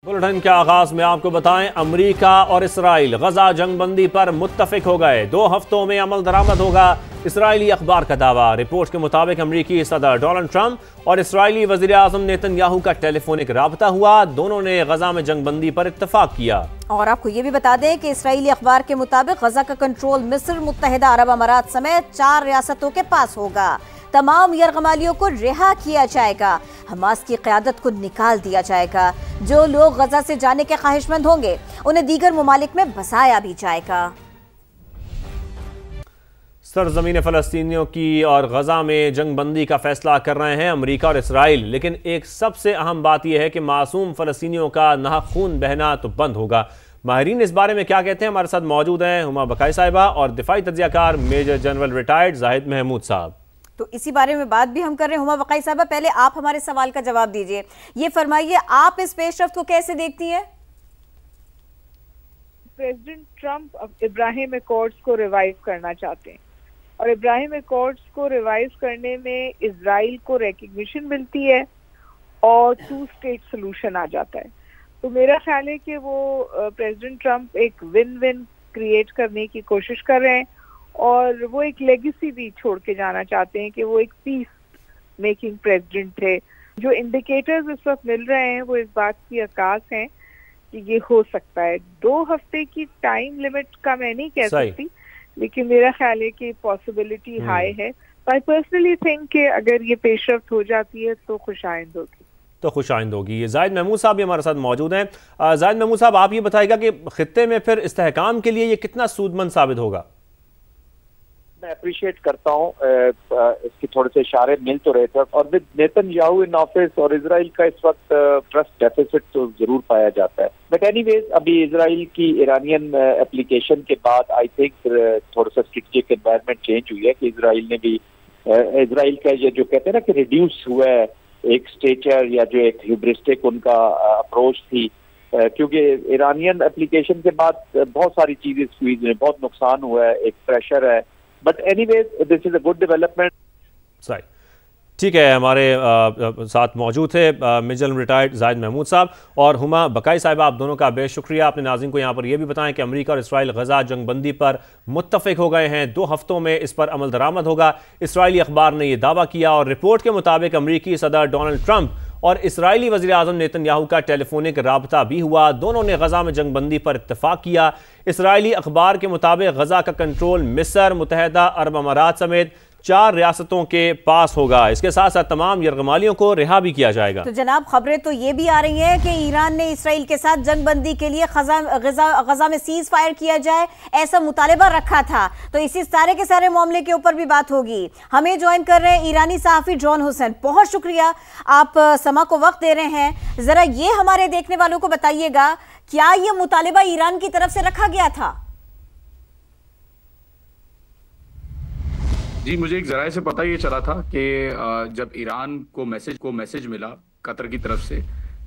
Bulletin के आगाज में आपको बताएं, अमेरिका और इसराइल गजा जंगबंदी पर मुत्तफिक हो गए। 2 हफ्तों में अमल दरामद होगा, इसराइली अखबार का दावा। रिपोर्ट के मुताबिक अमेरिकी सदर डोनाल्ड ट्रंप और इसराइली वजीर आजम नेतन्याहू का टेलीफोनिक राबता हुआ। दोनों ने गजा में जंगबंदी पर इत्तफाक किया। और आपको ये भी बता दें कि इसराइली अखबार के मुताबिक गजा का कंट्रोल मिस्र, मुत्तहिदा अरब अमारात समेत 4 रियासतों के पास होगा। तमाम यरगमालियों को रिहा किया जाएगा। हमास की क़यादत को निकाल दिया जाएगा। जो लोग गजा से जाने के ख्वाहिशमंद होंगे उन्हें दीगर ममालिक में बसाया भी जाएगा। सरजमीन फ़लस्तीनियों की और गजा में जंगबंदी का फैसला कर रहे हैं अमेरिका और इसराइल, लेकिन एक सबसे अहम बात यह है कि मासूम फ़लस्तीनियों का नाहक खून बहना तो बंद होगा। माहिरीन इस बारे में क्या कहते हैं, हमारे साथ मौजूद हैं हुमा बकाई साहिबा और दिफाई तज्ज़ियाकार major general retired Zahid Mahmood साहब। तो इसी बारे में बात भी हम कर रहे हैं। हुमा बकाई साहबा, पहले आप हमारे सवाल का जवाब दीजिए। ये फरमाइए, आप इस पेशरफ्त को कैसे देखती हैं? प्रेसिडेंट ट्रंप अब इब्राहिम एकॉर्ड्स को रिवाइव करना चाहते हैं और इब्राहिम एकॉर्ड्स को रिवाइव करने में इजराइल को रिकग्निशन मिलती है और 2 स्टेट सोल्यूशन आ जाता है। तो मेरा ख्याल है कि वो प्रेसिडेंट ट्रंप एक विन विन क्रिएट करने की कोशिश कर रहे हैं और वो एक लेगेसी भी छोड़ के जाना चाहते हैं कि वो एक पीस मेकिंग प्रेसिडेंट थे। जो इंडिकेटर्स इस वक्त मिल रहे हैं वो इस बात की अक्कास हैं कि ये हो सकता है। 2 हफ्ते की टाइम लिमिट का मैं नहीं कह सकती, लेकिन मेरा ख्याल है कि पॉसिबिलिटी हाई है। आई पर्सनली थिंक कि अगर ये पेशरफ्त हो जाती है तो खुशाइंद होगी। जाहिद महमूद साहब भी हमारे साथ मौजूद हैं। जाहिद महमूद साहब, आप ये बताइएगा कि खित्ते में फिर इस्तेहकाम के लिए ये कितना सूदमंद साबित होगा? मैं अप्रिशिएट करता हूँ, इसके थोड़े से इशारे मिल तो रहे थे और विद नेतन्याहू इन ऑफिस और इजराइल का इस वक्त ट्रस्ट डेफिसिट तो जरूर पाया जाता है। बट एनीवेज अभी इजराइल की ईरानियन एप्लीकेशन के बाद आई थिंक थोड़ा सा स्ट्रेटेजिक एनवायरनमेंट चेंज हुई है कि इजराइल ने भी इजराइल का ये जो कहते हैं ना कि रिड्यूस हुआ है एक स्टेचर या जो एक ह्यूब्रिस्टिक उनका अप्रोच थी, क्योंकि ईरानियन एप्लीकेशन के बाद बहुत सारी चीजें स्क्वीज हुई, बहुत नुकसान हुआ है, एक प्रेशर है। But anyways this is a good development. सही, ठीक है। हमारे साथ मौजूद थे मेजर रिटायर्ड जाहिद महमूद साहब और हुमा बकाई साहिबा, आप दोनों का बेहद शुक्रिया। आपने नाज़रीन को यहाँ पर यह भी बताएं कि अमेरिका और इसराइल गजा जंगबंदी पर मुत्तफिक हो गए हैं। 2 हफ्तों में इस पर अमल दरामद होगा, इसराइली अखबार ने यह दावा किया। और रिपोर्ट के मुताबिक अमेरिकी सदर डोनाल्ड ट्रंप और इसराइली वज़ीर आज़म नेतन्याहू का टेलीफोनिक राबता भी हुआ। दोनों ने गजा में जंगबंदी पर इत्तफाक किया। इसराइली अखबार के मुताबिक गजा का कंट्रोल मिस्र, मुत्तहिदा अरब अमारात समेत 4 रियासतों के पास होगा। इसके साथ साथ तमाम यरगमालियों को रिहा भी किया जाएगा। तो जनाब, खबरें तो ये भी आ रही हैं कि ईरान ने इसराइल के साथ जंगबंदी के लिए गजा में सीज फायर किया जाए, ऐसा मुतालबा रखा था। तो इसी सारे के सारे मामले के ऊपर भी बात होगी। हमें ज्वाइन कर रहे हैं ईरानी सहाफी जॉन हुसैन। बहुत शुक्रिया, आप समा को वक्त दे रहे हैं। जरा ये हमारे देखने वालों को बताइएगा, क्या ये मुतालबा ईरान की तरफ से रखा गया था? जी, मुझे एक जराये से पता ये चला था कि जब ईरान को मैसेज मिला कतर की तरफ से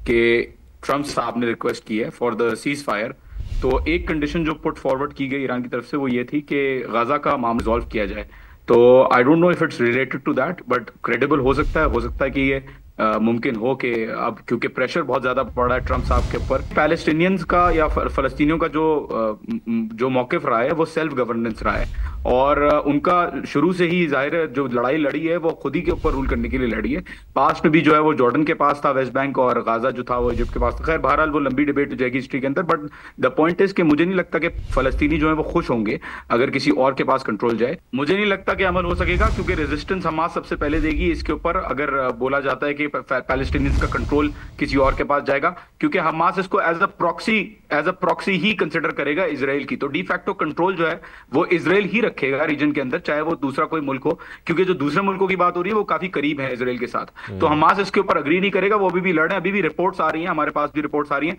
कि ट्रंप साहब ने रिक्वेस्ट की है फॉर द सीज फायर, तो एक कंडीशन जो पुट फॉरवर्ड की गई ईरान की तरफ से वो ये थी कि गाजा का मामला रिजॉल्व किया जाए। तो I don't know if it's related to that, but credible हो सकता है कि ये मुमकिन हो कि अब क्योंकि प्रेशर बहुत ज्यादा पड़ रहा है ट्रंप साहब के ऊपर, पैलेस्टीनियंस का या फलस्तीनियों का जो मौकिफ रहा है वो सेल्फ गवर्नेंस रहा है और उनका शुरू से ही जाहिर है जो लड़ाई लड़ी है वो खुद ही के ऊपर रूल करने के लिए लड़ी है। पास्ट में भी जो है वो जॉर्डन के पास था वेस्ट बैंक और गाजा जो था वो इजिप्ट के पास था। खैर बहरहाल वो लंबी डिबेट हो जाएगी हिस्ट्री के अंदर, बट द पॉइंट इज कि मुझे नहीं लगता कि फलस्तीनी जो है वो खुश होंगे अगर किसी और के पास कंट्रोल जाए। मुझे नहीं लगता कि अमल हो सकेगा क्योंकि रेजिस्टेंस हमास सबसे पहले देगी इसके ऊपर अगर बोला जाता है कि पैलेस्टीनियंस का कंट्रोल किसी और के पास जाएगा, क्योंकि हमास इसको एज अ प्रॉक्सी ही कंसिडर करेगा इजराइल की। तो डी फैक्टो कंट्रोल जो है वो इजराइल ही रखेगा रीजन के अंदर, चाहे वो दूसरा कोई मुल्क हो, क्योंकि जो दूसरे मुल्कों की बात हो रही है वो काफी करीब है इजराइल के साथ। तो हमास इसके ऊपर अग्री नहीं करेगा, वो अभी भी लड़ रहे हैं। अभी भी रिपोर्ट्स आ रही हैं, हमारे पास भी रिपोर्ट्स आ रही हैं।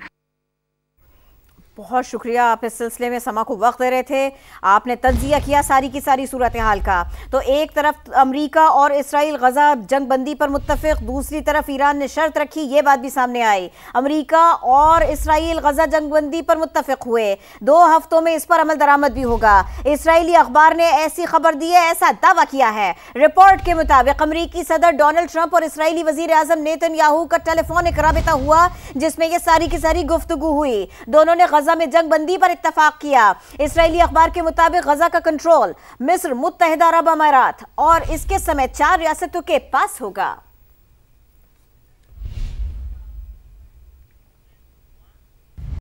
बहुत शुक्रिया, आप इस सिलसिले में समा को वक्त दे रहे थे, आपने तज्जिया किया सारी की सारी सूरत हाल का। तो एक तरफ अमेरिका और इसराइल गजा जंग बंदी पर मुत्तफिक, दूसरी तरफ ईरान ने शर्त रखी, ये बात भी सामने आई। अमेरिका और इसराइल गजा जंग बंदी पर मुत्तफिक हुए, 2 हफ्तों में इस पर अमल दरामद भी होगा। इसराइली अखबार ने ऐसी खबर दी है, ऐसा दावा किया है। रिपोर्ट के मुताबिक अमेरिकी सदर डोनाल्ड ट्रंप और इसराइली वजीर आजम नेतन्याहू का टेलीफोनिक राबिता हुआ, जिसमें यह सारी की सारी गुफ्तगू हुई। दोनों ने गजा में जंग बंदी पर इत्तफाक किया। इसराइली अखबार के मुताबिक गजा का कंट्रोल मिस्र, मुत्तहिदा अरब अमारात और इसके समेत 4 रियासतों के पास होगा।